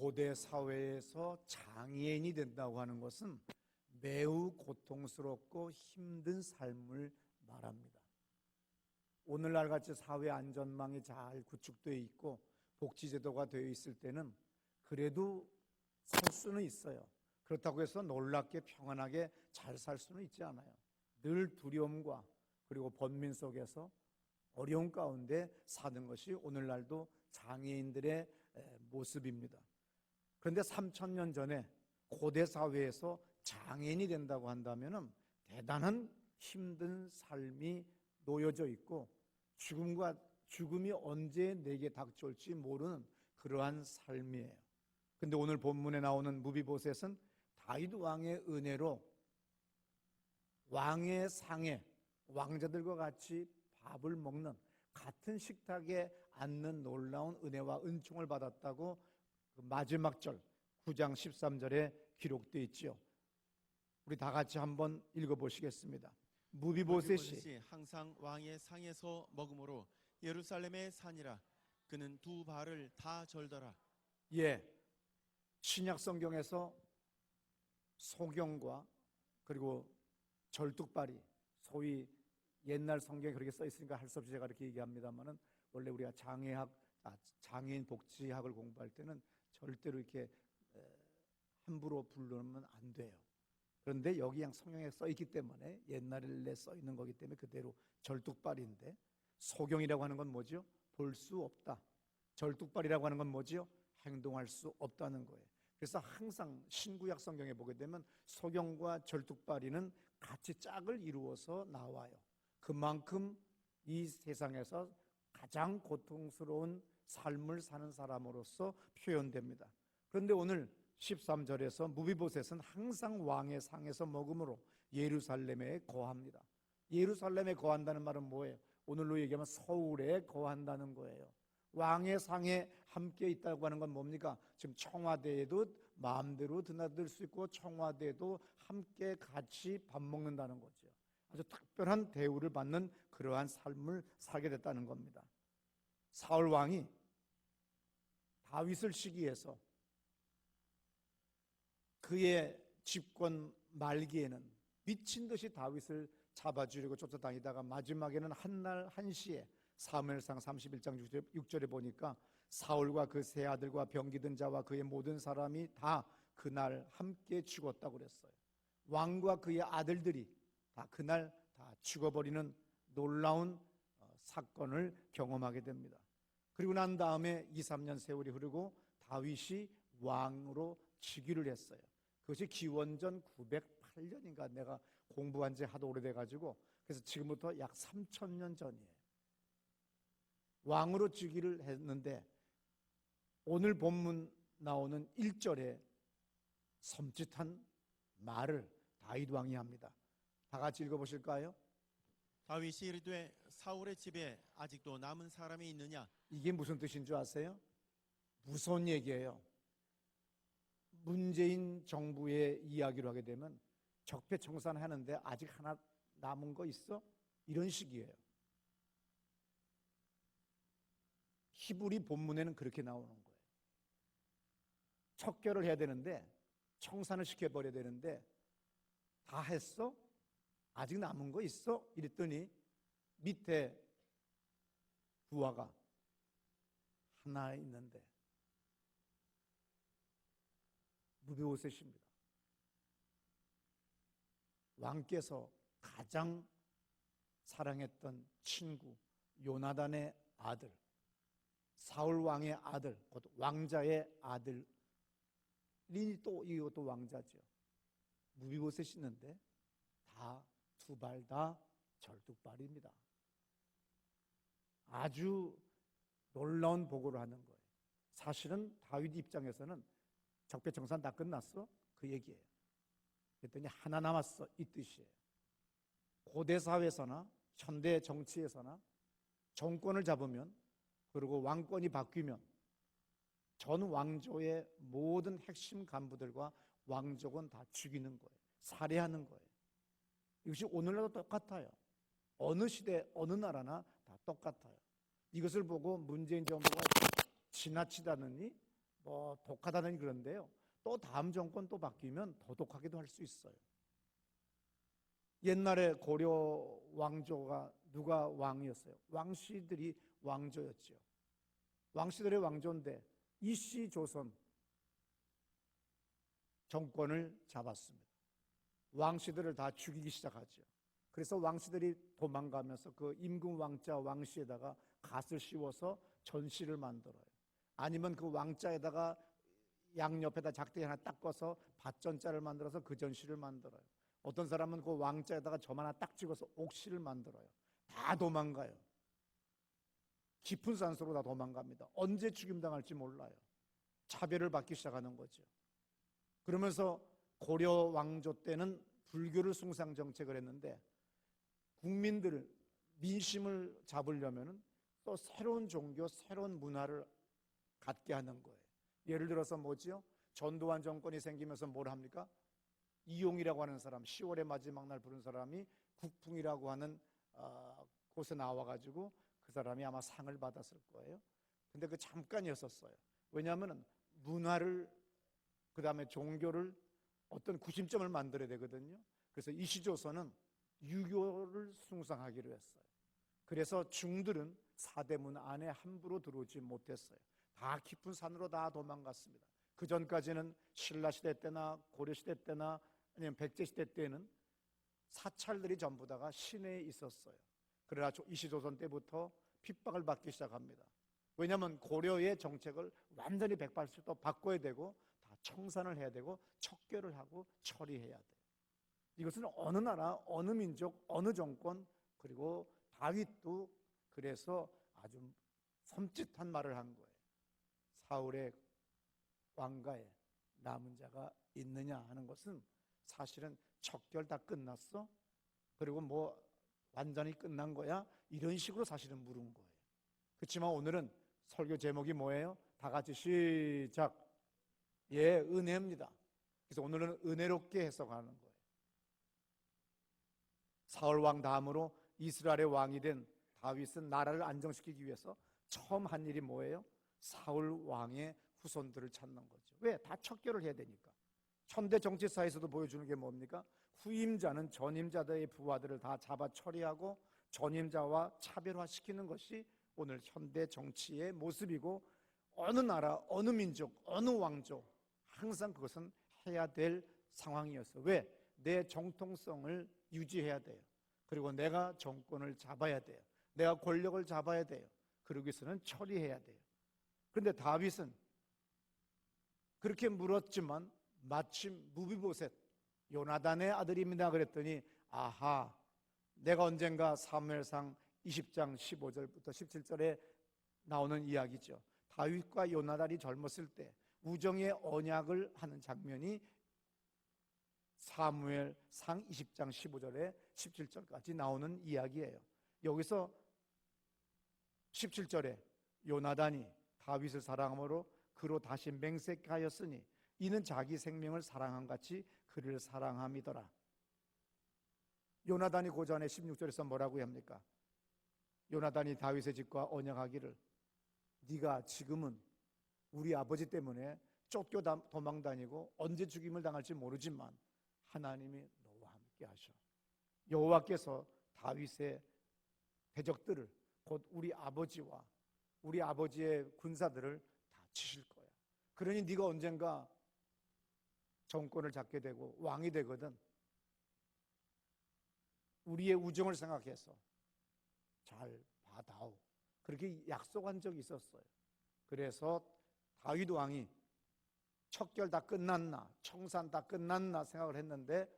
고대 사회에서 장애인이 된다고 하는 것은 매우 고통스럽고 힘든 삶을 말합니다. 오늘날 같이 사회 안전망이 잘 구축되어 있고 복지제도가 되어 있을 때는 그래도 살 수는 있어요. 그렇다고 해서 놀랍게 평안하게 잘 살 수는 있지 않아요. 늘 두려움과 그리고 번민 속에서 어려운 가운데 사는 것이 오늘날도 장애인들의 모습입니다. 그런데 3000년 전에 고대 사회에서 장애인이 된다고 한다면 대단한 힘든 삶이 놓여져 있고 죽음이 언제 내게 닥쳐올지 모르는 그러한 삶이에요. 근데 오늘 본문에 나오는 무비보셋은 다윗 왕의 은혜로 왕의 상에 왕자들과 같이 밥을 먹는 같은 식탁에 앉는 놀라운 은혜와 은총을 받았다고 그 마지막 절 9장 13절에 기록되어 있지요. 우리 다 같이 한번 읽어보시겠습니다. 무비보셋이 항상 왕의 상에서 먹음으로 예루살렘의 산이라. 그는 두 발을 다 절더라. 예, 신약 성경에서 소경과 그리고 절뚝발이, 소위 옛날 성경에 그렇게 써 있으니까 할 수 없이 제가 이렇게 얘기합니다만은 원래 우리가 장애인 복지학을 공부할 때는 절대로 이렇게 함부로 부르면 안 돼요. 그런데 여기 그냥 성경에 써 있기 때문에 옛날에 써 있는 거기 때문에 그대로 절뚝발인데, 소경이라고 하는 건 뭐죠? 볼 수 없다. 절뚝발이라고 하는 건 뭐죠? 행동할 수 없다는 거예요. 그래서 항상 신구약 성경에 보게 되면 소경과 절뚝발이는 같이 짝을 이루어서 나와요. 그만큼 이 세상에서 가장 고통스러운 삶을 사는 사람으로서 표현됩니다. 그런데 오늘 13절에서 무비보셋은 항상 왕의 상에서 먹음으로 예루살렘에 거합니다. 예루살렘에 거한다는 말은 뭐예요? 오늘로 얘기하면 서울에 거한다는 거예요. 왕의 상에 함께 있다고 하는 건 뭡니까? 지금 청와대에도 마음대로 드나들 수 있고 청와대에도 함께 같이 밥 먹는다는 거죠. 아주 특별한 대우를 받는 그러한 삶을 살게 됐다는 겁니다. 사울 왕이 다윗을 시기해서 그의 집권 말기에는 미친 듯이 다윗을 잡아주려고 쫓아다니다가 마지막에는 한날 한시에 사무엘상 31장 6절에 보니까 사울과 그 세 아들과 병기든 자와 그의 모든 사람이 다 그날 함께 죽었다고 그랬어요. 왕과 그의 아들들이 다 그날 다 죽어버리는 놀라운 사건을 경험하게 됩니다. 그리고 난 다음에 2-3년 세월이 흐르고 다윗이 왕으로 즉위를 했어요. 그것이 기원전 908년인가 내가 공부한 지 하도 오래돼가지고 그래서 지금부터 약 3000년 전이에요. 왕으로 즉위를 했는데 오늘 본문 나오는 1절에 섬찟한 말을 다윗 왕이 합니다. 다 같이 읽어보실까요? 다윗이 이르되 사울의 집에 아직도 남은 사람이 있느냐? 이게 무슨 뜻인 줄 아세요? 무서운 얘기예요. 문재인 정부의 이야기로 하게 되면 적폐청산하는데 아직 하나 남은 거 있어? 이런 식이에요. 히브리 본문에는 그렇게 나오는 거예요. 척결을 해야 되는데 청산을 시켜버려야 되는데 다 했어? 아직 남은 거 있어? 이랬더니 밑에 부하가 하나 있는데 무비보셋입니다. 왕께서 가장 사랑했던 친구 요나단의 아들, 사울 왕의 아들, 곧 왕자의 아들이 또 이것도 왕자죠. 무비보셋이 있는데 다 두 발 다 절뚝발입니다. 아주 놀라운 보고를 하는 거예요. 사실은 다윗 입장에서는 적폐청산 다 끝났어? 그 얘기예요. 그랬더니 하나 남았어, 이 뜻이에요. 고대 사회에서나 현대 정치에서나 정권을 잡으면 그리고 왕권이 바뀌면 전 왕조의 모든 핵심 간부들과 왕족은 다 죽이는 거예요. 살해하는 거예요. 이것이 오늘날도 똑같아요. 어느 시대 어느 나라나 다 똑같아요. 이것을 보고 문재인 정부가 지나치다느니 뭐 독하다는 그런데요. 또 다음 정권 또 바뀌면 더 독하게도 할 수 있어요. 옛날에 고려 왕조가 누가 왕이었어요? 왕씨들이 왕조였죠. 왕씨들의 왕조인데 이씨 조선 정권을 잡았습니다. 왕씨들을 다 죽이기 시작하죠. 그래서 왕씨들이 도망가면서 그 임금 왕자 왕씨에다가 갓을 씌워서 전씨를 만들어요. 아니면 그 왕자에다가 양옆에다 작대기 하나 딱 꺼서 밭전자를 만들어서 그 전씨를 만들어요. 어떤 사람은 그 왕자에다가 점 하나 딱 찍어서 옥씨를 만들어요. 다 도망가요. 깊은 산속으로 다 도망갑니다. 언제 죽임당할지 몰라요. 차별을 받기 시작하는 거죠. 그러면서 고려 왕조 때는 불교를 숭상 정책을 했는데 국민들 민심을 잡으려면 또 새로운 종교, 새로운 문화를 갖게 하는 거예요. 예를 들어서 뭐지요? 전두환 정권이 생기면서 뭘 합니까? 이용이라고 하는 사람, 10월의 마지막 날 부른 사람이 국풍이라고 하는 곳에 나와가지고 그 사람이 아마 상을 받았을 거예요. 근데 그 잠깐이었었어요. 왜냐하면 문화를, 그 다음에 종교를 어떤 구심점을 만들어야 되거든요. 그래서 이시조선은 유교를 숭상하기로 했어요. 그래서 중들은 사대문 안에 함부로 들어오지 못했어요. 다 깊은 산으로 다 도망갔습니다. 그 전까지는 신라시대 때나 고려시대 때나 아니면 백제시대 때는 사찰들이 전부 다가 시내에 있었어요. 그러나 이시조선 때부터 핍박을 받기 시작합니다. 왜냐하면 고려의 정책을 완전히 180도 바꿔야 되고 다 청산을 해야 되고 척결을 하고 처리해야 돼요. 이것은 어느 나라, 어느 민족, 어느 정권, 그리고 다윗도 그래서 아주 섬찟한 말을 한 거예요. 사울의 왕가에 남은 자가 있느냐 하는 것은 사실은 척결 다 끝났어? 그리고 뭐 완전히 끝난 거야? 이런 식으로 사실은 물은 거예요. 그렇지만 오늘은 설교 제목이 뭐예요? 다 같이 시작. 예, 은혜입니다. 그래서 오늘은 은혜롭게 해석하는 거예요. 사울 왕 다음으로 이스라엘의 왕이 된 다윗은 나라를 안정시키기 위해서 처음 한 일이 뭐예요? 사울 왕의 후손들을 찾는 거죠. 왜? 다 척결을 해야 되니까. 현대 정치사에서도 보여주는 게 뭡니까? 후임자는 전임자들의 부하들을 다 잡아 처리하고 전임자와 차별화시키는 것이 오늘 현대 정치의 모습이고, 어느 나라, 어느 민족, 어느 왕조 항상 그것은 해야 될 상황이었어요. 왜? 내 정통성을 유지해야 돼요. 그리고 내가 정권을 잡아야 돼요. 내가 권력을 잡아야 돼요. 그러기 위해서는 처리해야 돼요. 그런데 다윗은 그렇게 물었지만 마침 무비보셋, 요나단의 아들입니다 그랬더니 아하, 내가 언젠가 사무엘상 20장 15절부터 17절에 나오는 이야기죠. 다윗과 요나단이 젊었을 때 우정의 언약을 하는 장면이 사무엘상 20장 15절에 17절까지 나오는 이야기예요. 여기서 17절에 요나단이 다윗을 사랑함으로 그로 다시 맹세하였으니 이는 자기 생명을 사랑함 같이 그를 사랑함이더라. 요나단이 그 전에 16절에서 뭐라고 합니까? 요나단이 다윗의 집과 언약하기를 네가 지금은 우리 아버지 때문에 쫓겨 도망다니고 언제 죽임을 당할지 모르지만 하나님이 너와 함께 하셔. 여호와께서 다윗의 대적들을, 곧 우리 아버지와 우리 아버지의 군사들을 다 치실 거야. 그러니 네가 언젠가 정권을 잡게 되고 왕이 되거든 우리의 우정을 생각해서 잘 봐다오. 그렇게 약속한 적이 있었어요. 그래서 다윗 왕이 척결 다 끝났나, 청산 다 끝났나 생각을 했는데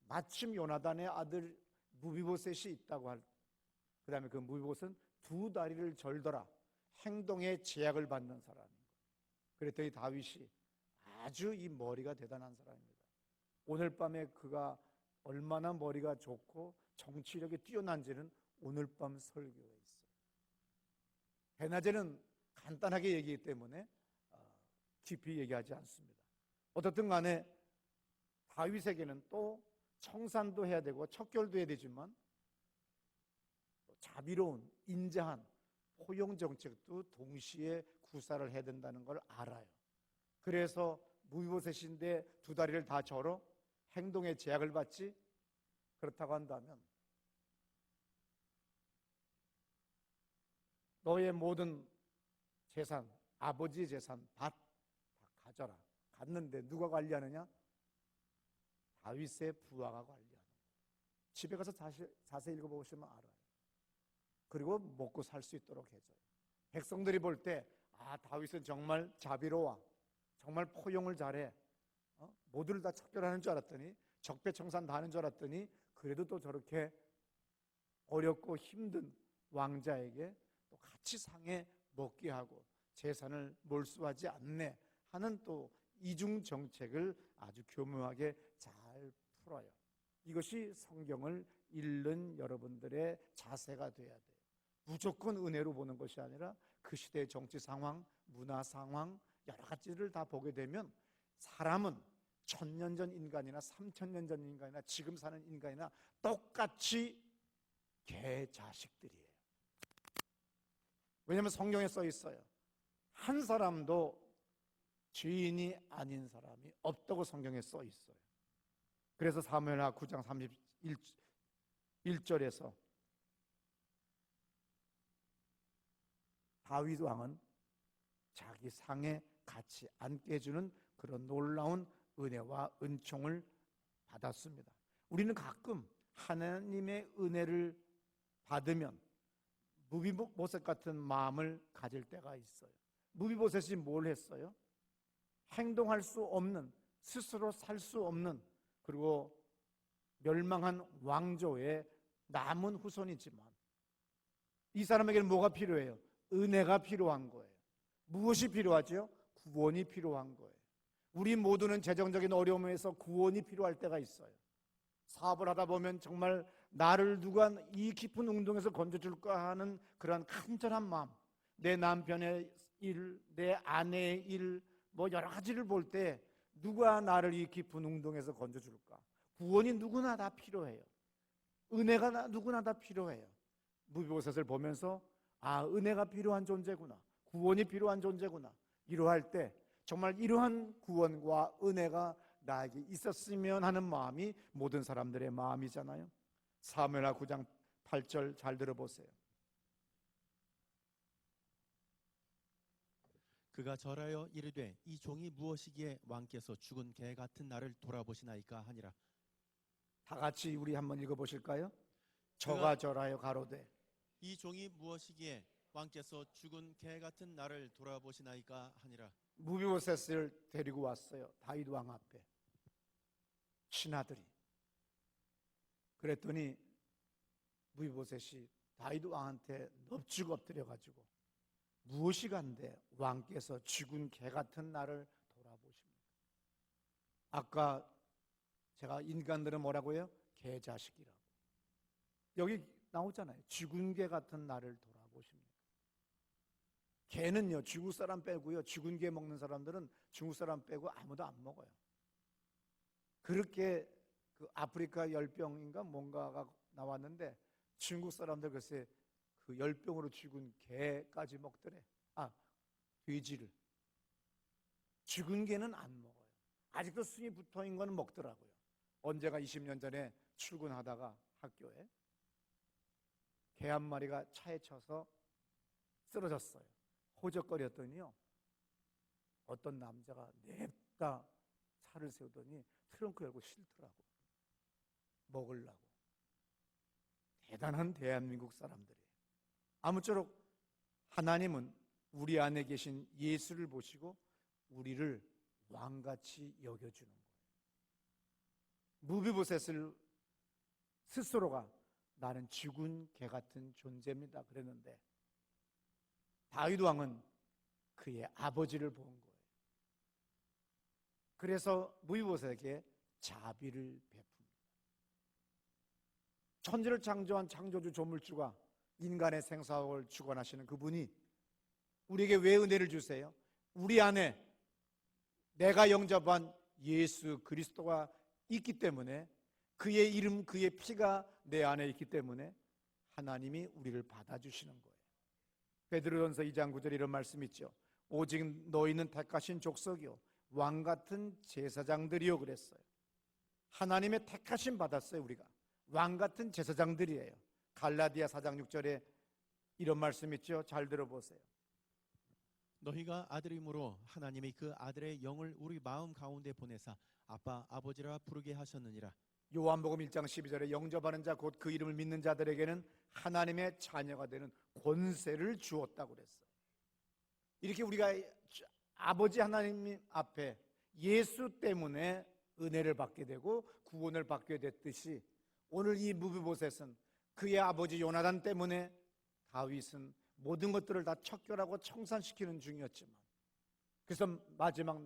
마침 요나단의 아들 무비보셋이 있다고 그 다음에 그 무비보셋은 두 다리를 절더라. 행동에 제약을 받는 사람인 거예요. 그랬더니 다윗이 아주 이 머리가 대단한 사람입니다. 오늘 밤에 그가 얼마나 머리가 좋고 정치력이 뛰어난지는 오늘 밤 설교에 있어요. 대낮에는 간단하게 얘기하기 때문에 깊이 얘기하지 않습니다. 어떻든 간에 다윗에게는 또 청산도 해야 되고 척결도 해야 되지만 자비로운 인자한 포용 정책도 동시에 구사를 해야 된다는 걸 알아요. 그래서 무비보셋인데 두 다리를 다 절어 행동에 제약을 받지? 그렇다고 한다면 너의 모든 재산, 아버지의 재산 밭 다 가져라. 갔는데 누가 관리하느냐? 다윗의 부하가 관리하는 거예요. 집에 가서 자세히 읽어보시면 알아요. 그리고 먹고 살 수 있도록 해줘요. 백성들이 볼 때 다윗은 정말 자비로워, 정말 포용을 잘해, 모두를 다 척결하는 줄 알았더니, 적폐청산 다 하는 줄 알았더니 그래도 또 저렇게 어렵고 힘든 왕자에게 또 같이 상에 먹게 하고 재산을 몰수하지 않네 하는 또 이중 정책을 아주 교묘하게 잘 풀어요. 이것이 성경을 읽는 여러분들의 자세가 돼야 돼요. 무조건 은혜로 보는 것이 아니라 그 시대의 정치 상황, 문화 상황 여러 가지를 다 보게 되면 사람은 1000년 전 인간이나 3000년 전 인간이나 지금 사는 인간이나 똑같이 개 자식들이에요. 왜냐하면 성경에 써 있어요. 한 사람도 죄인이 아닌 사람이 없다고 성경에 써 있어요. 그래서 사무엘하 9장 31절에서 다윗 왕은 자기 상에 같이 앉게 해주는 그런 놀라운 은혜와 은총을 받았습니다. 우리는 가끔 하나님의 은혜를 받으면 무비보셋 같은 마음을 가질 때가 있어요. 무비보셋이 뭘 했어요? 행동할 수 없는, 스스로 살 수 없는, 그리고 멸망한 왕조의 남은 후손이지만 이 사람에게는 뭐가 필요해요? 은혜가 필요한 거예요. 무엇이 필요하죠? 구원이 필요한 거예요. 우리 모두는 재정적인 어려움에서 구원이 필요할 때가 있어요. 사업을 하다 보면 정말 나를 누가 이 깊은 운동에서 건져줄까 하는 그런 간절한 마음, 내 남편의 일, 내 아내의 일, 뭐 여러 가지를 볼 때 누가 나를 이 깊은 운동에서 건져줄까? 구원이 누구나 다 필요해요. 은혜가 누구나 다 필요해요. 무비보셋을 보면서 은혜가 필요한 존재구나, 구원이 필요한 존재구나, 이러할 때 정말 이러한 구원과 은혜가 나에게 있었으면 하는 마음이 모든 사람들의 마음이잖아요. 사무엘하 9장 8절 잘 들어보세요. 그가 절하여 이르되 이 종이 무엇이기에 왕께서 죽은 개 같은 나를 돌아보시나이까 하니라. 다 같이 우리 한번 읽어보실까요? 저가 절하여 가로되 이 종이 무엇이기에 왕께서 죽은 개 같은 나를 돌아보시나이까 하니라. 무비보셋을 데리고 왔어요. 다윗 왕 앞에 신하들이. 그랬더니 무비보셋이 다윗 왕한테 넙죽 엎드려가지고 무엇이 간데 왕께서 죽은 개 같은 나를 돌아보십니까? 아까 제가 인간들은 뭐라고 해요? 개자식이라고. 여기 나오잖아요. 죽은 개 같은 나를 돌아보십니까? 개는요, 중국 사람 빼고요, 죽은 개 먹는 사람들은 중국 사람 빼고 아무도 안 먹어요. 그렇게 그 아프리카 열병인가 뭔가가 나왔는데 중국 사람들 글쎄 그 열병으로 죽은 개까지 먹더래. 돼지를. 죽은 개는 안 먹어요. 아직도 순이 붙어있는 거는 먹더라고요. 언제가 20년 전에 출근하다가 학교에 개 한 마리가 차에 쳐서 쓰러졌어요. 호적거렸더니요, 어떤 남자가 냅다 차를 세우더니 트렁크 열고 싫더라고, 먹으려고. 대단한 대한민국 사람들이에요. 아무쪼록 하나님은 우리 안에 계신 예수를 보시고 우리를 왕같이 여겨주는 거예요. 무비보셋을 스스로가 나는 죽은 개 같은 존재입니다 그랬는데 다윗 왕은 그의 아버지를 본 거예요. 그래서 무비보셋에게 자비를 베풉니다. 천지를 창조한 창조주 조물주가 인간의 생사를 주관하시는 그분이 우리에게 왜 은혜를 주세요? 우리 안에 내가 영접한 예수 그리스도가 있기 때문에, 그의 이름, 그의 피가 내 안에 있기 때문에 하나님이 우리를 받아주시는 거예요. 베드로전서 2장 9절에 이런 말씀 있죠. 오직 너희는 택하신 족속이요 왕 같은 제사장들이요 그랬어요. 하나님의 택하심 받았어요. 우리가 왕 같은 제사장들이에요. 갈라디아 4장 6절에 이런 말씀 있죠. 잘 들어보세요. 너희가 아들이므로 하나님이 그 아들의 영을 우리 마음 가운데 보내사 아빠 아버지라 부르게 하셨느니라. 요한복음 1장 12절에 영접하는 자 곧 그 이름을 믿는 자들에게는 하나님의 자녀가 되는 권세를 주었다고 그랬어요. 이렇게 우리가 아버지 하나님 앞에 예수 때문에 은혜를 받게 되고 구원을 받게 됐듯이 오늘 이 무비보셋은 그의 아버지 요나단 때문에 다윗은 모든 것들을 다 척결하고 청산시키는 중이었지만, 그래서 마지막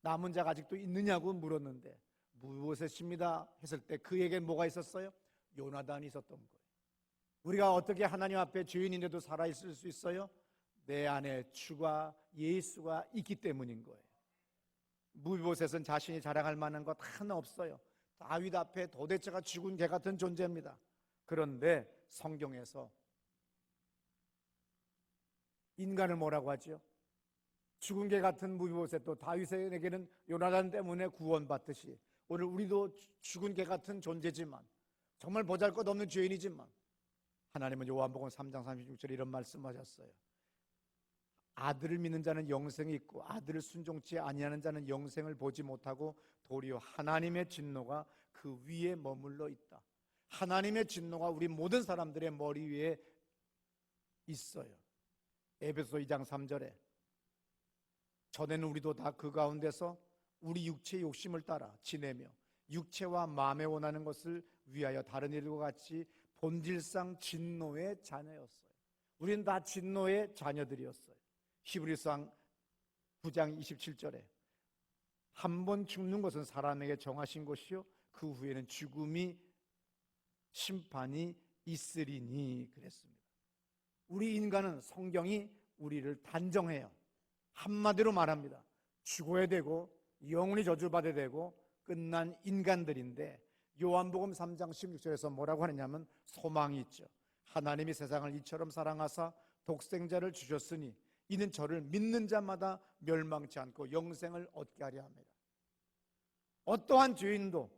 남은 자가 아직도 있느냐고 물었는데 무비보셋입니다 했을 때 그에게 뭐가 있었어요? 요나단이 있었던 거예요. 우리가 어떻게 하나님 앞에 죄인인데도 살아있을 수 있어요? 내 안에 주가 예수가 있기 때문인 거예요. 무비보셋은 자신이 자랑할 만한 것 하나 없어요. 다윗 앞에 도대체가 죽은 개 같은 존재입니다. 그런데 성경에서 인간을 뭐라고 하죠? 죽은 개 같은 무비보셋도 다윗에게는 요나단 때문에 구원받듯이 오늘 우리도 죽은 개 같은 존재지만 정말 보잘것없는 죄인이지만 하나님은 요한복음 3장 36절에 이런 말씀하셨어요. 아들을 믿는 자는 영생이 있고 아들을 순종치 아니하는 자는 영생을 보지 못하고 도리어 하나님의 진노가 그 위에 머물러 있다. 하나님의 진노가 우리 모든 사람들의 머리 위에 있어요. 에베소 2장 3절에 전에는 우리도 다 그 가운데서 우리 육체의 욕심을 따라 지내며 육체와 마음에 원하는 것을 위하여 다른 일과 같이 본질상 진노의 자녀였어요. 우리는 다 진노의 자녀들이었어요. 히브리서 9장 27절에 한 번 죽는 것은 사람에게 정하신 것이요 그 후에는 죽음이 심판이 있으리니 그랬습니다. 우리 인간은 성경이 우리를 단정해요. 한마디로 말합니다. 죽어야 되고 영원히 저주받아야 되고 끝난 인간들인데 요한복음 3장 16절에서 뭐라고 하느냐면 소망이 있죠. 하나님이 세상을 이처럼 사랑하사 독생자를 주셨으니 이는 저를 믿는 자마다 멸망치 않고 영생을 얻게 하려 합니다. 어떠한 죄인도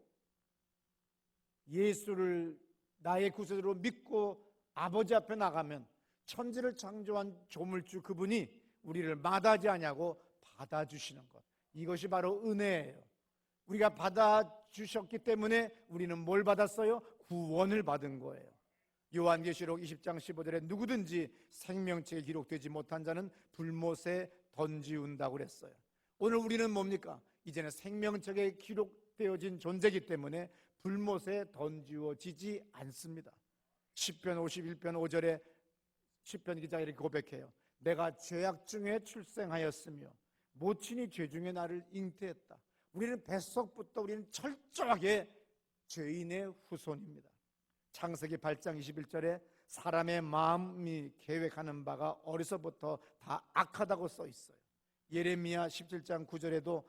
예수를 나의 구세주로 믿고 아버지 앞에 나가면 천지를 창조한 조물주 그분이 우리를 마다하지 아니하고 받아주시는 것, 이것이 바로 은혜예요. 우리가 받아주셨기 때문에 우리는 뭘 받았어요? 구원을 받은 거예요. 요한계시록 20장 15절에 누구든지 생명책에 기록되지 못한 자는 불못에 던지운다고 그랬어요. 오늘 우리는 뭡니까? 이제는 생명책에 기록되어진 존재이기 때문에 불못에 던지워지지 않습니다. 시편 51편 5절에 시편 기자가 이렇게 고백해요. 내가 죄악 중에 출생하였으며 모친이 죄 중에 나를 잉태했다. 우리는 뱃속부터 우리는 철저하게 죄인의 후손입니다. 창세기 8장 21절에 사람의 마음이 계획하는 바가 어려서부터 다 악하다고 써 있어요. 예레미야 17장 9절에도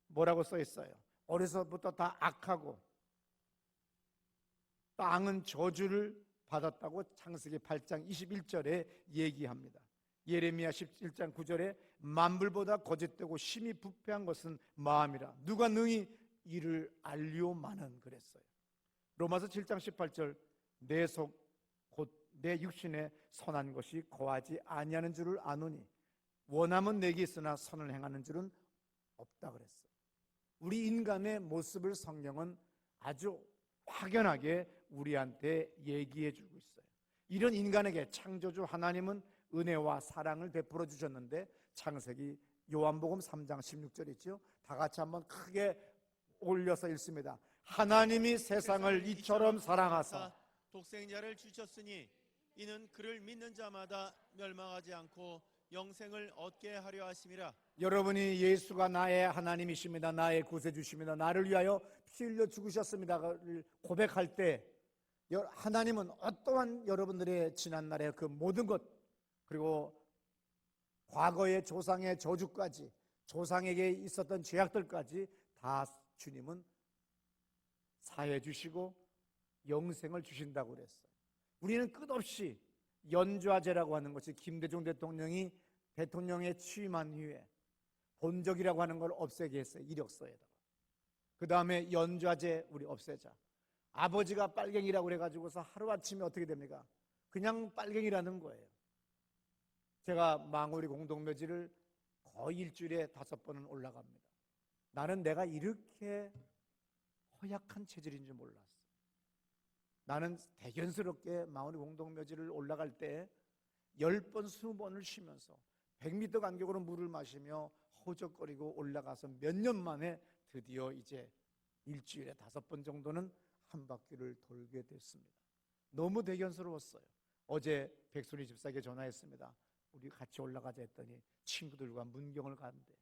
뭐라고 써 있어요? 어려서부터 다 악하고 땅은 저주를 받았다고 창세기 8장 21절에 얘기합니다. 예레미야 17장 9절에 만불보다 거짓되고 심히 부패한 것은 마음이라 누가 능히 이를 알리오마는 그랬어요. 로마서 7장 18절 내 속 곧 내 육신에 선한 것이 거하지 아니하는 줄을 아노니 원함은 내게 있으나 선을 행하는 줄은 없다 그랬어요. 우리 인간의 모습을 성경은 아주 확연하게 우리한테 얘기해 주고 있어요. 이런 인간에게 창조주 하나님은 은혜와 사랑을 베풀어 주셨는데 창세기 요한복음 3장 16절 있죠? 다 같이 한번 크게 올려서 읽습니다. 하나님이 세상을 이처럼 사랑하사 독생자를 주셨으니 이는 그를 믿는 자마다 멸망하지 않고 영생을 얻게 하려 하심이라. 여러분이 예수가 나의 하나님이십니다. 나의 구세주십니다. 나를 위하여 피 흘려 죽으셨습니다를 고백할 때 하나님은 어떠한 여러분들의 지난날의 그 모든 것 그리고 과거의 조상의 저주까지 조상에게 있었던 죄악들까지 다 주님은 사해 주시고 영생을 주신다고 그랬어요. 우리는 끝없이 연좌제라고 하는 것이 김대중 대통령이 대통령에 취임한 후에 본적이라고 하는 걸 없애게 했어요. 이력서에다가. 그 다음에 연좌제 우리 없애자. 아버지가 빨갱이라고 그래가지고서 하루아침에 어떻게 됩니까? 그냥 빨갱이라는 거예요. 제가 망우리 공동묘지를 거의 일주일에 5번은 올라갑니다. 나는 내가 이렇게 허약한 체질인 줄 몰랐어. 나는 대견스럽게 망우리 공동묘지를 올라갈 때 10번, 20번을 쉬면서 100m 간격으로 물을 마시며 허우적거리고 올라가서 몇 년 만에 드디어 이제 일주일에 5번 정도는 한 바퀴를 돌게 됐습니다. 너무 대견스러웠어요. 어제 백순희 집사에게 전화했습니다. 우리 같이 올라가자 했더니 친구들과 문경을 가는데,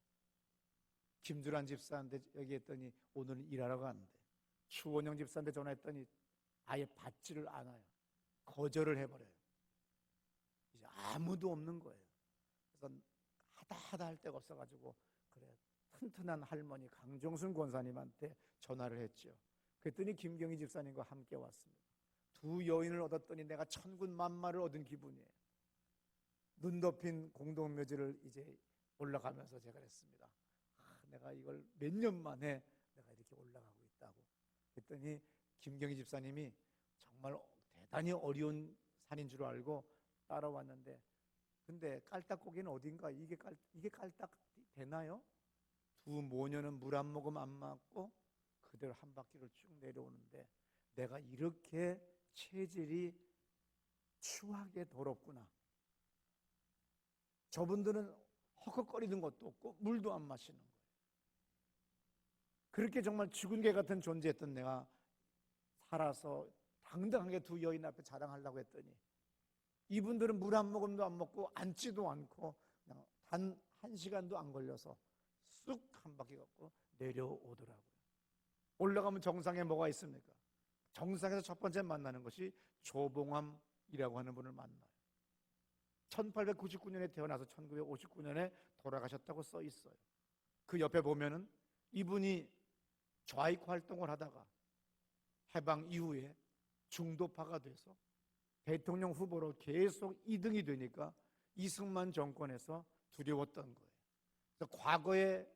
김주란 집사한테 얘기했더니 오늘은 일하러 가는데, 추원영 집사한테 전화했더니 아예 받지를 않아요. 거절을 해버려요. 이제 아무도 없는 거예요. 그래서 하다 할 데가 없어가지고 그래 튼튼한 할머니 강정순 권사님한테 전화를 했죠. 그랬더니 김경희 집사님과 함께 왔습니다. 두 여인을 얻었더니 내가 천군 만마를 얻은 기분이에요. 눈 덮인 공동묘지를 이제 올라가면서 제가 그랬습니다. 내가 이걸 몇 년 만에 내가 이렇게 올라가고 있다고. 그랬더니 김경희 집사님이 정말 대단히 어려운 산인 줄 알고 따라왔는데, 근데 깔딱고기는 어딘가? 이게 깔딱 되나요? 두 모녀는 물 한 모금 안 맞고 그대로 한 바퀴를 쭉 내려오는데, 내가 이렇게 체질이 추하게 더럽구나. 저분들은 헉헉거리는 것도 없고 물도 안 마시는 거예요. 그렇게 정말 죽은 개 같은 존재였던 내가 살아서 당당하게 두 여인 앞에 자랑하려고 했더니 이분들은 물 한 모금도 안 먹고 앉지도 않고 그냥 단 1시간도 안 걸려서 쑥 한 바퀴 걷고 내려오더라고요. 올라가면 정상에 뭐가 있습니까? 정상에서 첫 번째 만나는 것이 조봉암이라고 하는 분을 만나요. 1899년에 태어나서 1959년에 돌아가셨다고 써 있어요. 그 옆에 보면은 이분이 좌익 활동을 하다가 해방 이후에 중도파가 돼서 대통령 후보로 계속 2등이 되니까 이승만 정권에서 두려웠던 거예요. 그래서 과거의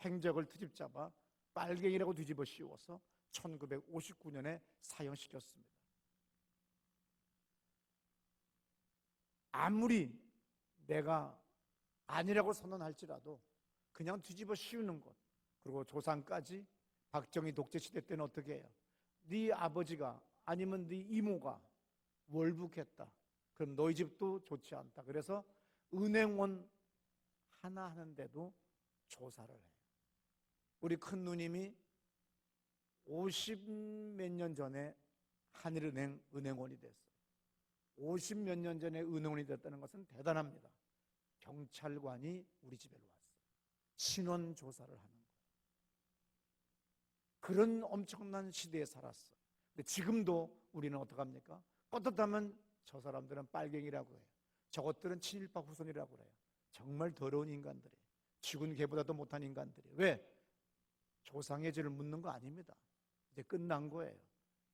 행적을 트집잡아 빨갱이라고 뒤집어 씌워서 1959년에 사형시켰습니다. 아무리 내가 아니라고 선언할지라도 그냥 뒤집어 씌우는 것, 그리고 조상까지 박정희 독재 시대 때는 어떻게 해요? 네 아버지가 아니면 네 이모가 월북했다. 그럼 너희 집도 좋지 않다. 그래서 은행원 하나 하는데도 조사를 해요. 우리 큰 누님이 50 몇 년 전에 한일은행 은행원이 됐어요. 50 몇 년 전에 은행원이 됐다는 것은 대단합니다. 경찰관이 우리 집에 왔어요. 신원 조사를 하는 거예요. 그런 엄청난 시대에 살았어요. 근데 지금도 우리는 어떡합니까? 떳떳하면 저 사람들은 빨갱이라고 해요. 저것들은 친일파 후손이라고 해요. 정말 더러운 인간들이에요. 죽은 개보다도 못한 인간들이에요. 왜? 조상의 죄를 묻는 거 아닙니다. 이제 끝난 거예요.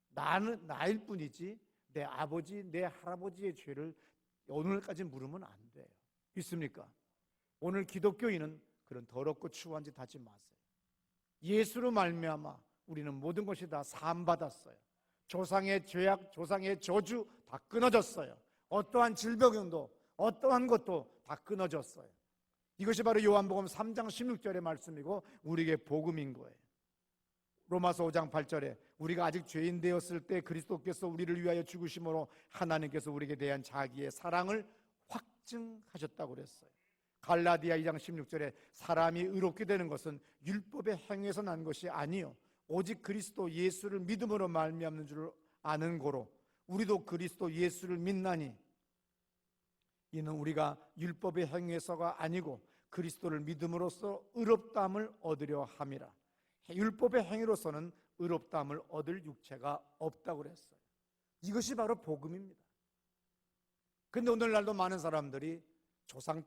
나는 나일 뿐이지 내 아버지, 내 할아버지의 죄를 오늘까지 물으면 안 돼요. 있습니까? 오늘 기독교인은 그런 더럽고 추한 짓 하지 마세요. 예수로 말미암아 우리는 모든 것이 다 사함받았어요. 조상의 죄악, 조상의 저주 다 끊어졌어요. 어떠한 질병도 어떠한 것도 다 끊어졌어요. 이것이 바로 요한복음 3장 16절의 말씀이고 우리에게 복음인 거예요. 로마서 5장 8절에 우리가 아직 죄인 되었을 때 그리스도께서 우리를 위하여 죽으심으로 하나님께서 우리에게 대한 자기의 사랑을 확증하셨다고 그랬어요. 갈라디아 2장 16절에 사람이 의롭게 되는 것은 율법의 행위에서 난 것이 아니요 오직 그리스도 예수를 믿음으로 말미암는 줄 아는 고로 우리도 그리스도 예수를 믿나니 이는 우리가 율법의 행위에서가 아니고 그리스도를 믿음으로써 의롭다함을 얻으려 함이라. 율법의 행위로서는 의롭다함을 얻을 육체가 없다고 그랬어요. 이것이 바로 복음입니다. 그런데 오늘날도 많은 사람들이 조상을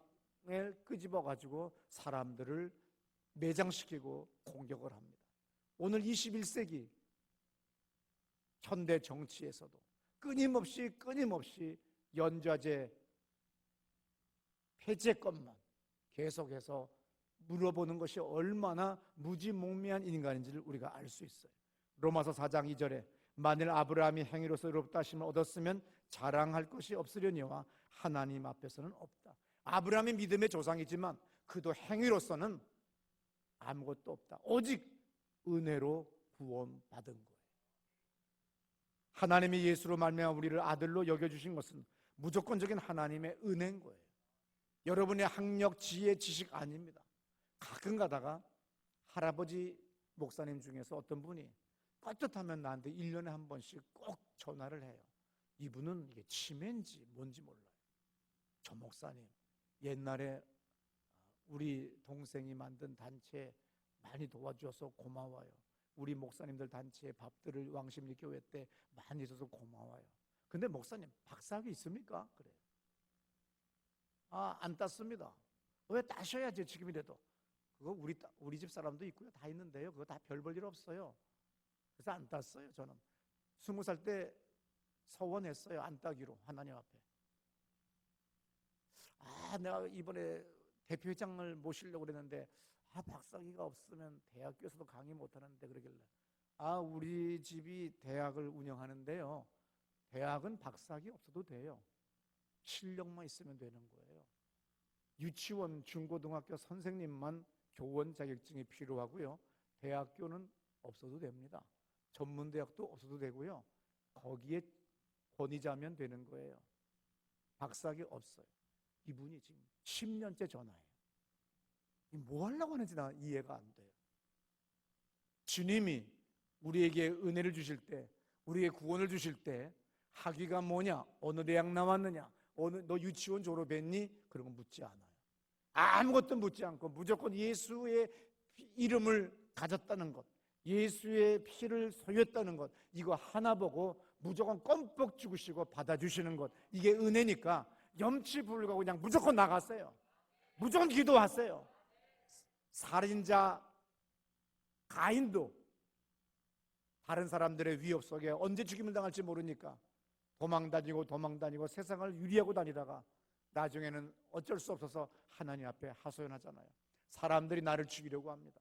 끄집어 가지고 사람들을 매장시키고 공격을 합니다. 오늘 21세기 현대 정치에서도 끊임없이 연좌제 폐지권만 계속해서 물어보는 것이 얼마나 무지몽매한 인간인지를 우리가 알 수 있어요. 로마서 4장 2절에 만일 아브라함이 행위로서 의롭다 하심을 얻었으면 자랑할 것이 없으려니와 하나님 앞에서는 없다. 아브라함이 믿음의 조상이지만 그도 행위로서는 아무것도 없다. 오직 은혜로 구원받은 거예요. 하나님이 예수로 말미암아 우리를 아들로 여겨주신 것은 무조건적인 하나님의 은혜인 거예요. 여러분의 학력, 지혜, 지식 아닙니다. 가끔 가다가 할아버지 목사님 중에서 어떤 분이 떳떳하면 나한테 1년에 한 번씩 꼭 전화를 해요. 이분은 이게 치매인지 뭔지 몰라요. 저 목사님, 옛날에 우리 동생이 만든 단체 많이 도와주셔서 고마워요. 우리 목사님들 단체에 밥들을 왕십리 교회 때 많이 해줘서 고마워요. 근데 목사님 박사학위 있습니까? 그래요. 안 땄습니다. 왜 따셔야지 지금이라도. 그거 우리 집 사람도 있고요. 다 있는데요. 그거 다 별 볼 일 없어요. 그래서 안 땄어요. 저는 20살 때 서원했어요. 안 따기로 하나님 앞에. 내가 이번에 대표회장을 모시려고 그랬는데 박사학위가 없으면 대학교에서도 강의 못하는데 그러길래 우리 집이 대학을 운영하는데요. 대학은 박사학위 없어도 돼요. 실력만 있으면 되는 거예요. 유치원, 중고등학교 선생님만 교원 자격증이 필요하고요. 대학교는 없어도 됩니다. 전문대학도 없어도 되고요. 거기에 권위자면 되는 거예요. 박사학위 없어요. 이분이 지금 10년째 전화해요. 뭐 하려고 하는지 나 이해가 안 돼요. 주님이 우리에게 은혜를 주실 때, 우리에게 구원을 주실 때 학위가 뭐냐, 어느 대학 나왔느냐, 너 유치원 졸업했니? 그런 거 묻지 않아요. 아무것도 묻지 않고 무조건 예수의 이름을 가졌다는 것, 예수의 피를 소유했다는 것, 이거 하나 보고 무조건 껌뻑 죽으시고 받아주시는 것, 이게 은혜니까 염치 불구하고 그냥 무조건 나갔어요. 무조건 기도하세요. 살인자 가인도 다른 사람들의 위협 속에 언제 죽임을 당할지 모르니까 도망다니고 세상을 유리하고 다니다가 나중에는 어쩔 수 없어서 하나님 앞에 하소연하잖아요. 사람들이 나를 죽이려고 합니다.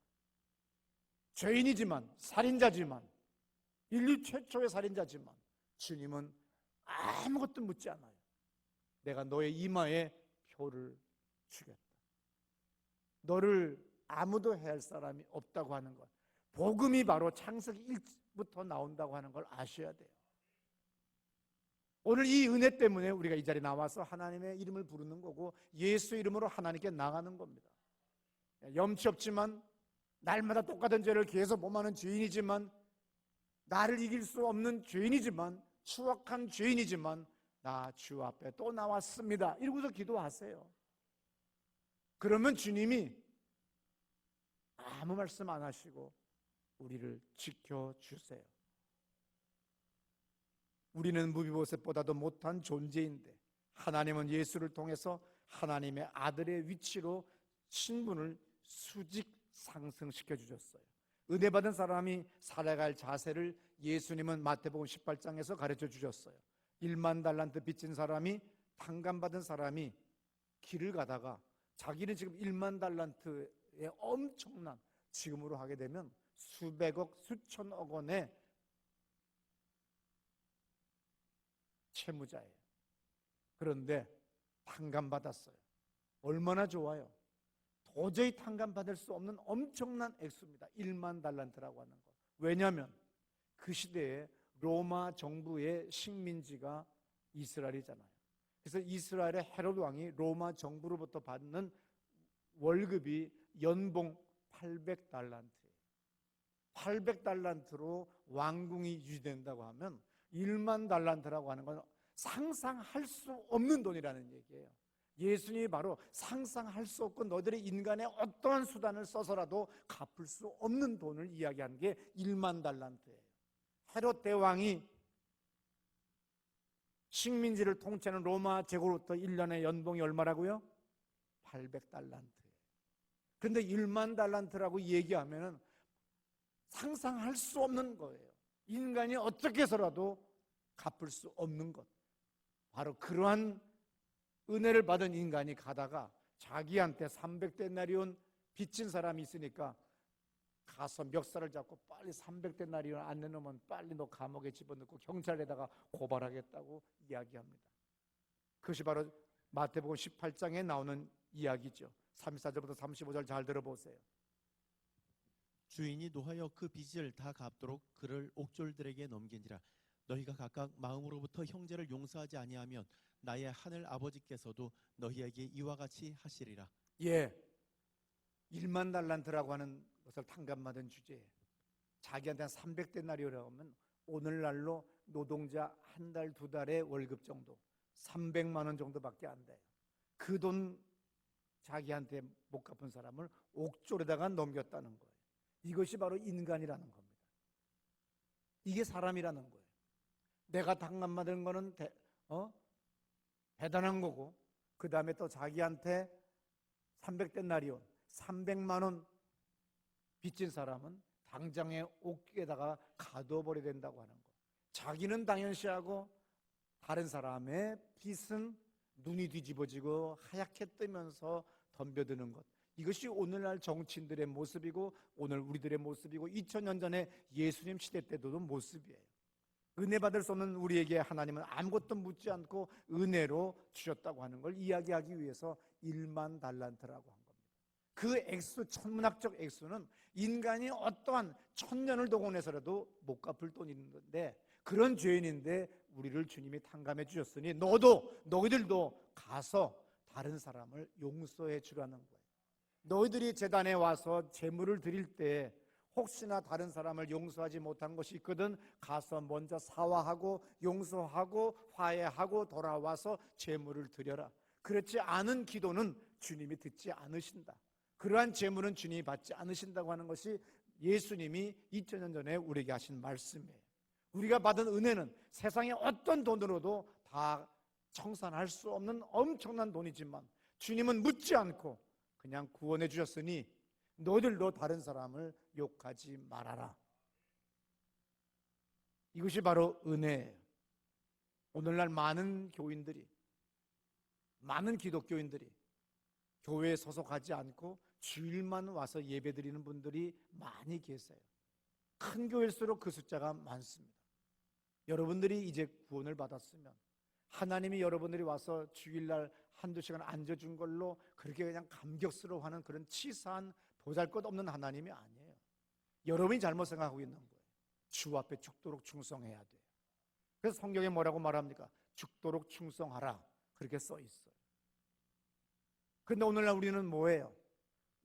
죄인이지만, 살인자지만, 인류 최초의 살인자지만 주님은 아무것도 묻지 않아요. 내가 너의 이마에 표를 주겠다. 너를 아무도 해할 사람이 없다고 하는 것, 복음이 바로 창세기 1부터 나온다고 하는 걸 아셔야 돼요. 오늘 이 은혜 때문에 우리가 이 자리에 나와서 하나님의 이름을 부르는 거고 예수 이름으로 하나님께 나가는 겁니다. 염치 없지만, 날마다 똑같은 죄를 계속 범하는 죄인이지만, 나를 이길 수 없는 죄인이지만, 추악한 죄인이지만 나 주 앞에 또 나왔습니다. 이러고서 기도하세요. 그러면 주님이 아무 말씀 안 하시고 우리를 지켜주세요. 우리는 무비보셋보다도 못한 존재인데 하나님은 예수를 통해서 하나님의 아들의 위치로 신분을 수직 상승시켜 주셨어요. 은혜 받은 사람이 살아갈 자세를 예수님은 마태복음 18장에서 가르쳐 주셨어요. 1만 달란트 빚진 사람이, 탕감받은 사람이 길을 가다가 자기는 지금 1만 달란트의 엄청난, 지금으로 하게 되면 수백억, 수천억 원의 채무자예요. 그런데 탕감받았어요. 얼마나 좋아요. 도저히 탕감받을 수 없는 엄청난 액수입니다. 1만 달란트라고 하는 거. 왜냐하면 그 시대에 로마 정부의 식민지가 이스라엘이잖아요. 그래서 이스라엘의 헤롯 왕이 로마 정부로부터 받는 월급이 연봉 800달란트예요. 800달란트로 왕궁이 유지된다고 하면 1만 달란트라고 하는 건 상상할 수 없는 돈이라는 얘기예요. 예수님이 바로 상상할 수 없고 너희들의 인간의 어떠한 수단을 써서라도 갚을 수 없는 돈을 이야기하는 게 1만 달란트예요. 헤롯 대왕이 식민지를 통치하는 로마 제국으로부터 1년에 연봉이 얼마라고요? 800달란트예요. 그런데 1만 달란트라고 얘기하면 상상할 수 없는 거예요. 인간이 어떻게 해서라도 갚을 수 없는 것. 바로 그러한 은혜를 받은 인간이 가다가 자기한테 300데나리온 빚진 사람이 있으니까 가서 멱살을 잡고 빨리 300데나리온 안 내놓으면 빨리 너 감옥에 집어넣고 경찰에다가 고발하겠다고 이야기합니다. 그것이 바로 마태복음 18장에 나오는 이야기죠. 34절부터 35절 잘 들어보세요. 주인이 노하여 그 빚을 다 갚도록 그를 옥졸들에게 넘긴지라. 너희가 각각 마음으로부터 형제를 용서하지 아니하면 나의 하늘 아버지께서도 너희에게 이와 같이 하시리라. 예, 1만 달란트라고 하는 것을 탕감받은 주제에 자기한테 300데나리온이라고 하면 오늘날로 노동자 한 달, 두 달의 월급 정도, 300만 원 정도밖에 안 돼요. 그 돈 자기한테 못 갚은 사람을 옥졸에다가 넘겼다는 거예요. 이것이 바로 인간이라는 겁니다. 이게 사람이라는 거예요. 내가 탕감받은 거는 대단한 거고, 그 다음에 또 자기한테 300데나리온, 300만 원 빚진 사람은 당장에 옥에다가 가둬버려야 된다고 하는 거. 자기는 당연시하고 다른 사람의 빚은 눈이 뒤집어지고 하얗게 뜨면서 덤벼드는 것. 이것이 오늘날 정치인들의 모습이고 오늘 우리들의 모습이고 2000년 전에 예수님 시대 때도 모습이에요. 은혜 받을 수 없는 우리에게 하나님은 아무것도 묻지 않고 은혜로 주셨다고 하는 걸 이야기하기 위해서 1만 달란트라고 한 겁니다. 그 액수, 천문학적 액수는 인간이 어떠한 1000년을 동원해서라도 못 갚을 돈인데, 그런 죄인인데 우리를 주님이 탕감해 주셨으니 너희들도 가서 다른 사람을 용서해 주라는 거예요. 너희들이 제단에 와서 제물을 드릴 때 혹시나 다른 사람을 용서하지 못한 것이 있거든 가서 먼저 사과하고 용서하고 화해하고 돌아와서 제물을 드려라. 그렇지 않은 기도는 주님이 듣지 않으신다. 그러한 제물은 주님이 받지 않으신다고 하는 것이 예수님이 2000년 전에 우리에게 하신 말씀이에요. 우리가 받은 은혜는 세상의 어떤 돈으로도 다 청산할 수 없는 엄청난 돈이지만 주님은 묻지 않고 그냥 구원해 주셨으니 너희들도 다른 사람을 욕하지 말아라. 이것이 바로 은혜예요. 오늘날 많은 교인들이, 많은 기독교인들이 교회에 소속하지 않고 주일만 와서 예배드리는 분들이 많이 계세요. 큰 교회일수록 그 숫자가 많습니다. 여러분들이 이제 구원을 받았으면 하나님이 여러분들이 와서 주일날 한두 시간 앉아준 걸로 그렇게 그냥 감격스러워하는 그런 치사한 보잘것없는 하나님이 아니에요. 여러분이 잘못 생각하고 있는 거예요. 주 앞에 죽도록 충성해야 돼요. 그래서 성경에 뭐라고 말합니까? 죽도록 충성하라, 그렇게 써 있어요. 그런데 오늘날 우리는 뭐예요?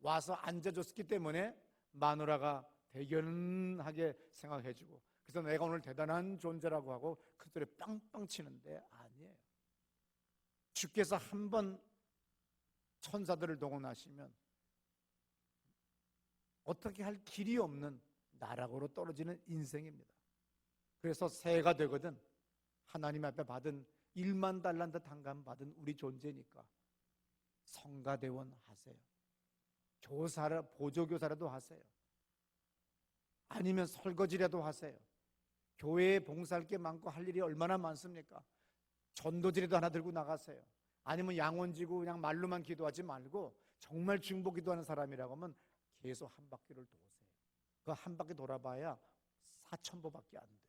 와서 앉아줬기 때문에 마누라가 대견하게 생각해주고, 그래서 내가 오늘 대단한 존재라고 하고 그 소리에 빵빵 치는데 아니에요. 주께서 한번 천사들을 동원하시면 어떻게 할 길이 없는 나락으로 떨어지는 인생입니다. 그래서 새해가 되거든 하나님 앞에 받은 1만 달란트 탕감 받은 우리 존재니까 성가대원 하세요. 교사라, 보조교사라도 하세요. 아니면 설거지라도 하세요. 교회에 봉사할 게 많고 할 일이 얼마나 많습니까? 전도지라도 하나 들고 나가세요. 아니면 양원지고 그냥 말로만 기도하지 말고 정말 중보 기도하는 사람이라고 하면 계속 한 바퀴를 도세요. 그 한 바퀴 돌아봐야 4,000보밖에 안 돼요.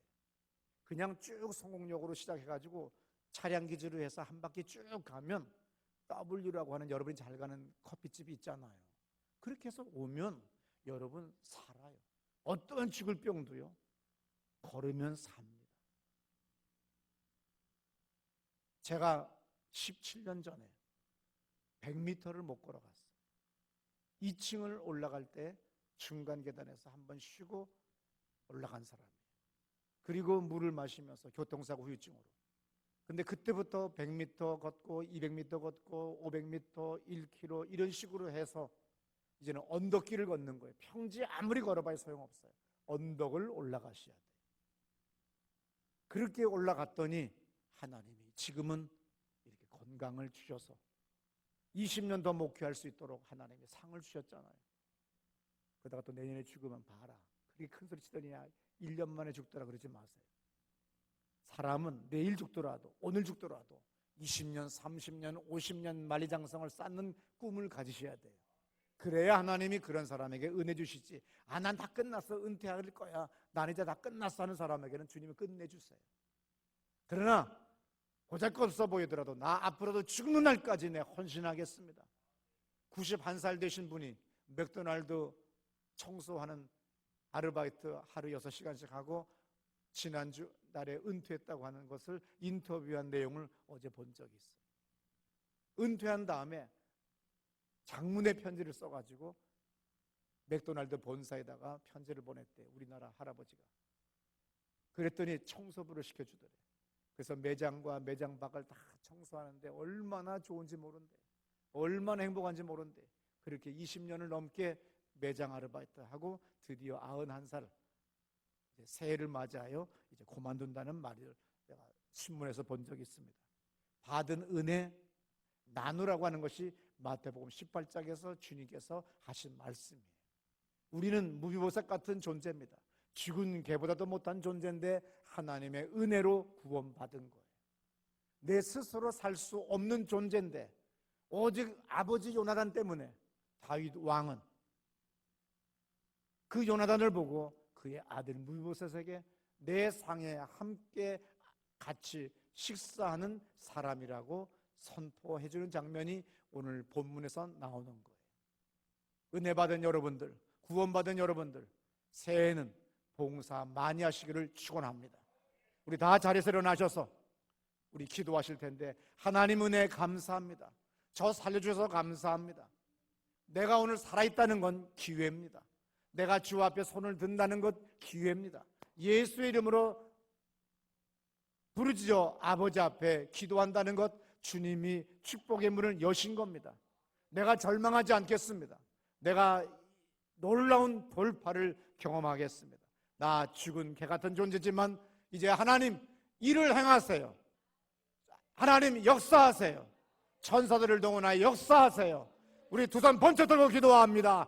그냥 쭉 성공역으로 시작해가지고 차량 기지로 해서 한 바퀴 쭉 가면 W라고 하는 여러분이 잘 가는 커피집이 있잖아요. 그렇게 해서 오면 여러분 살아요. 어떤 죽을 병도요 걸으면 삽니다. 제가 17년 전에 100m를 못 걸어갔어요. 2층을 올라갈 때 중간 계단에서 한번 쉬고 올라간 사람이에요. 그리고 물을 마시면서 교통사고 후유증으로. 근데 그때부터 100m 걷고 200m 걷고 500m, 1km 이런 식으로 해서 이제는 언덕길을 걷는 거예요. 평지에 아무리 걸어봐야 소용없어요. 언덕을 올라가셔야 돼요. 그렇게 올라갔더니 하나님이 지금은 이렇게 건강을 주셔서 20년 더 목회할 수 있도록 하나님이 상을 주셨잖아요. 그러다가 또 내년에 죽으면 봐라, 그렇게 큰 소리 치더니 1년 만에 죽더라 그러지 마세요. 사람은 내일 죽더라도 오늘 죽더라도 20년, 30년, 50년 만리장성을 쌓는 꿈을 가지셔야 돼요. 그래야 하나님이 그런 사람에게 은혜 주시지. 난 다 끝났어, 은퇴할 거야, 난 이제 다 끝났어 하는 사람에게는 주님이 끝내주세요. 그러나 보잘것없어 보이더라도 나 앞으로도 죽는 날까지 내 헌신하겠습니다. 91살 되신 분이 맥도날드 청소하는 아르바이트 하루 6시간씩 하고 지난주 날에 은퇴했다고 하는 것을 인터뷰한 내용을 어제 본 적이 있어요. 은퇴한 다음에 장문의 편지를 써가지고 맥도날드 본사에다가 편지를 보냈대요. 우리나라 할아버지가. 그랬더니 청소부를 시켜주더래. 그래서 매장과 매장 밖을 다 청소하는데 얼마나 좋은지 모른대. 얼마나 행복한지 모른대. 그렇게 20년을 넘게 매장 아르바이트하고 드디어 91살 이제 새해를 맞이하여 이제 그만둔다는 말을 내가 신문에서 본 적이 있습니다. 받은 은혜 나누라고 하는 것이 마태복음 18장에서 주님께서 하신 말씀이에요. 우리는 무비보셋 같은 존재입니다. 죽은 개보다도 못한 존재인데 하나님의 은혜로 구원받은 거예요. 내 스스로 살 수 없는 존재인데 오직 아버지 요나단 때문에 다윗 왕은 그 요나단을 보고 그의 아들 무비보셋에게 내 상에 함께 같이 식사하는 사람이라고 선포해 주는 장면이 오늘 본문에서 나오는 거예요. 은혜 받은 여러분들, 구원받은 여러분들, 새해에는 봉사 많이 하시기를 축원합니다. 우리 다 자리에서 일어나셔서 우리 기도하실 텐데, 하나님 은혜 감사합니다. 저 살려주셔서 감사합니다. 내가 오늘 살아있다는 건 기회입니다. 내가 주 앞에 손을 든다는 것 기회입니다. 예수의 이름으로 부르짖어 아버지 앞에 기도한다는 것 주님이 축복의 문을 여신 겁니다. 내가 절망하지 않겠습니다. 내가 놀라운 돌파를 경험하겠습니다. 나 죽은 개 같은 존재지만 이제 하나님 일을 행하세요. 하나님 역사하세요. 천사들을 동원하여 역사하세요. 우리 두 손 번쩍 들고 기도합니다.